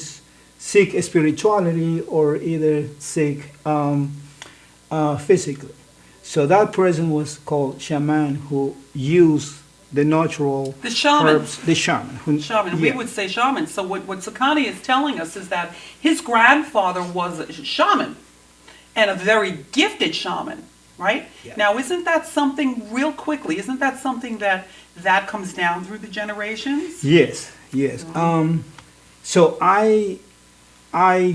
seek spirituality or either seek physically. So that person was called shaman, who used the natural herbs. The shaman. Shaman. We would say shaman. So what Sakani is telling us is that his grandfather was a shaman, and a very gifted shaman. Right? Yeah. Now, isn't that something, real quickly, isn't that something that comes down through the generations? Yes, yes. Mm-hmm. So I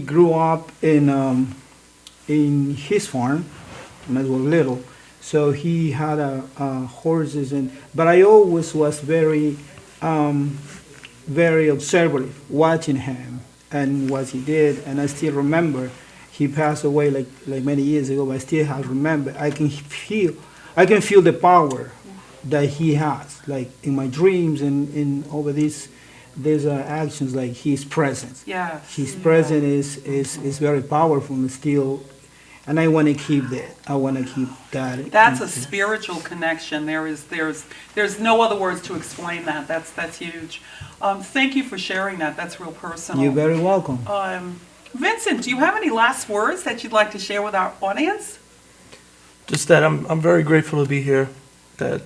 grew up in his farm when I was little. So he had horses, but I always was very observative, watching him and what he did, and I still remember. He passed away like many years ago, but I still have remembered. I can feel the power that he has, like in my dreams and in over these actions, like his presence. Yeah. His presence is very powerful and still, and I want to keep that. I want to keep that. That's a spiritual connection. There's no other words to explain that. That's huge. Thank you for sharing that. That's real personal. You're very welcome. Vincent, do you have any last words that you'd like to share with our audience? Just that I'm very grateful to be here, that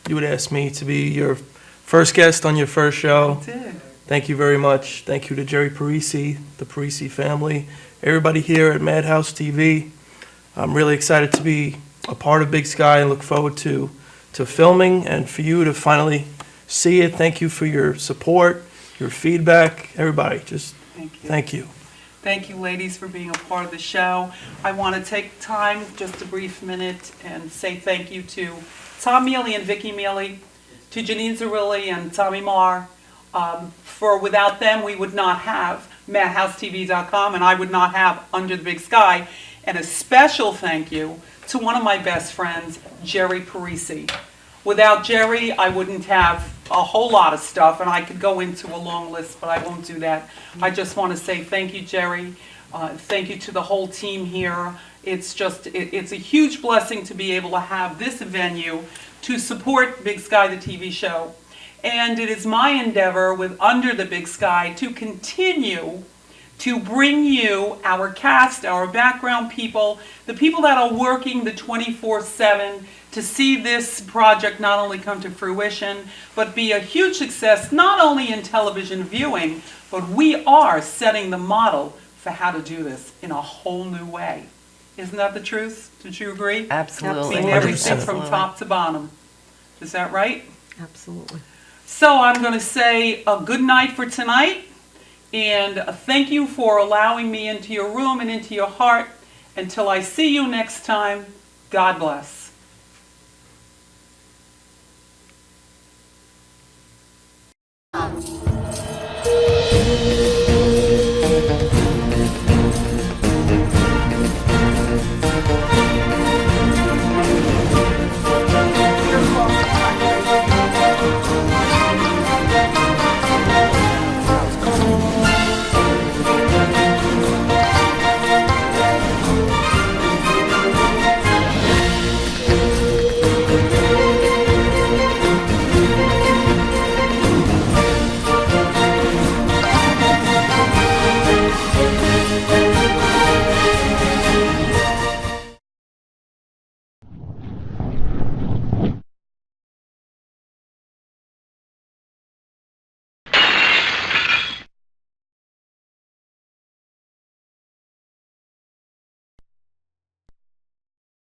you would ask me to be your first guest on your first show. I did. Thank you very much. Thank you to Jerry Parisi, the Parisi family, everybody here at Madhousetv. I'm really excited to be a part of Big Sky and look forward to filming and for you to finally see it. Thank you for your support, your feedback. Everybody, just thank you. Thank you, ladies, for being a part of the show. I want to take time, just a brief minute, and say thank you to Tom Mealy and Vicki Mealy, to Janine Zerilli and Tommy Marr. For without them, we would not have MadhouseTV.com, and I would not have Under the Big Sky. And a special thank you to one of my best friends, Jerry Parisi. Without Jerry, I wouldn't have a whole lot of stuff, and I could go into a long list, but I won't do that. I just want to say thank you, Jerry. Thank you to the whole team here. It's a huge blessing to be able to have this venue to support Big Sky, the TV show. And it is my endeavor with Under the Big Sky to continue to bring you our cast, our background people, the people that are working the 24/7 to see this project not only come to fruition, but be a huge success, not only in television viewing, but we are setting the model for how to do this in a whole new way. Isn't that the truth? Did you agree? Absolutely. Seeing everything from Absolutely. top to bottom. Is that right? Absolutely. So I'm going to say a good night for tonight, and thank you for allowing me into your room and into your heart. Until I see you next time, God bless.